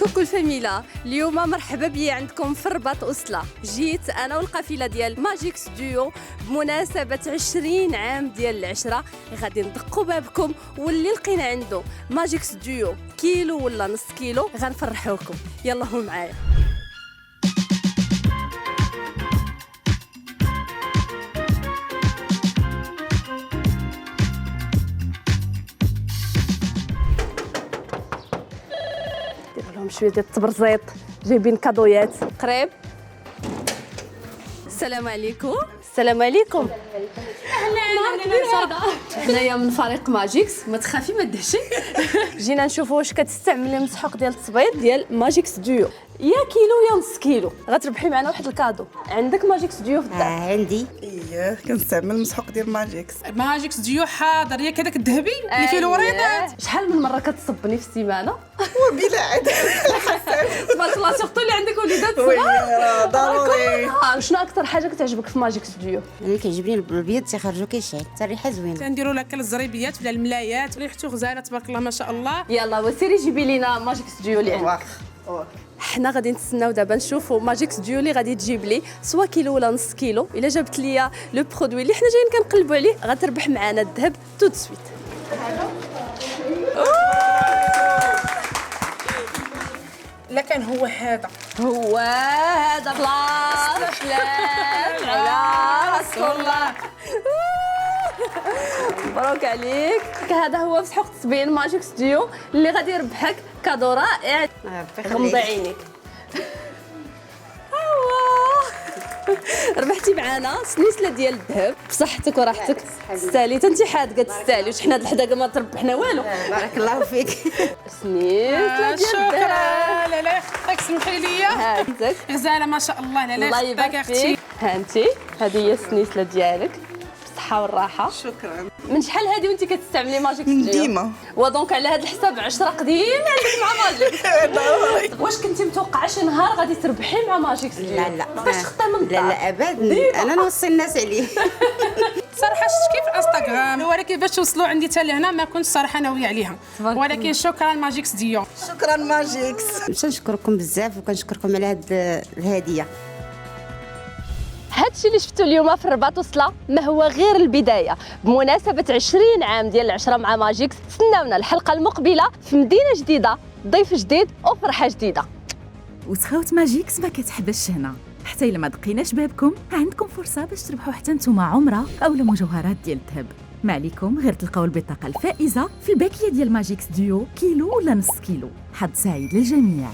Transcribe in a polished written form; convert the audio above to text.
كوكو الفاميلا، اليوم مرحبا بيا عندكم في الرباط أسلة. جيت أنا والقافلة ديال ماجيكس ديو بمناسبة 20 عام ديال العشرة. غادي ندقوا بابكم واللي لقينا عنده ماجيكس ديو كيلو ولا نص كيلو غنفرحوكم. يلا هو معايا. شويه ديال التبرزيط، جايبين كادويات قريب. السلام عليكم. السلام عليكم. حنايا من فريق ماجيكس، ما تخافي ما تدهشي. جينا نشوفوا واش كتستعملي مسحوق ديال التصبيط ديال ماجيكس ديو، يا كيلو يا نص كيلو. غتربحي معنا واحد الكادو. عندك ماجيكس ديو في الدار؟ عندي. اييه كنستعمل المسحوق ديال ماجيكس ديو حاضر، ياك هذاك الذهبي اللي فيه الوريضات. شحال من مره كتصبني في السيمانه؟ وبلا عدد. تبارك الله، سيرتو اللي عندك وليدات وي صغار. ضروري. شنو اكثر حاجه كتعجبك في ماجيكس ديو؟ انا كيعجبني البيض تيخرجوا كيشعل، حتى الريحه زوينه. كنديروا لك الزريبيات ولا الملايات ريحته غزاله تبارك الله ما شاء الله. يلا وسيري جيبي لينا ماجيكس ديو اللي عندك. حنا غادي نتسناو دابا نشوفوا ماجيكس ديو اللي غادي تجيب لي سوا كيلو ولا نص كيلو. الا جابت لي لو برودوي اللي حنا جايين كنقلبوا عليه غتربح معنا الذهب تو دو سويت. لا كان هو هذا بلاص سلام على رسول الله. مبروك عليك. هذا هو مسحوق التصبيط ماجيكس ديو اللي غادي يربحك كادو رائع. غمضي عينيك. ربحتي معنا سلسله ديال الذهب بصحتك وراحتك. تستاهلي، انت حادقه تستاهلي. واش حنا الحداقه ما تربحنا والو. بارك الله فيك. سلسله ديال شكرا. لا لا يخليك، سمحي لي. هاتك غزاله ما شاء الله. لا الله لا يبارك فيك. ها انت، هذه هي السلسله ديالك بالصحه والراحه. شكرا. من شحال هذه وانت كتستعملي ماجيكس من ديو؟ ديما. ودونك على هذا الحساب 10 قديم عندك مع ماجيكس. واش كنتي متوقعه شي نهار غادي تربحي مع ماجيكس ديو؟ لا باش تخطي من الدار؟ لا ابدا، انا نوصي الناس عليه. صراحه شفت كيف الانستغرام، ولكن باش توصلوا عندي حتى لهنا ما كنتش صراحه ناويه عليها. ولكن شكرا ماجيكس ديو. شكرا ماجيكس. نشكركم بزاف وكنشكركم على هذه الهديه. هادشي اللي شفتوا اليوم في الرباط وصلة ما هو غير البداية. بمناسبة 20 عام ديال العشرة مع ماجيكس، تسناونا الحلقة المقبلة في مدينة جديدة، ضيف جديد وفرحة جديدة. وسخاوت ماجيكس ما كتحبسش هنا، حتى إلا ما دقيناش بابكم عندكم فرصة باش تربحوا حتى نتوما عمرة أو مجوهرات ديال الذهب. ما عليكم غير تلقاو البطاقة الفائزة في الباكية ديال ماجيكس ديو كيلو ولا نص كيلو. حظ سعيد للجميع.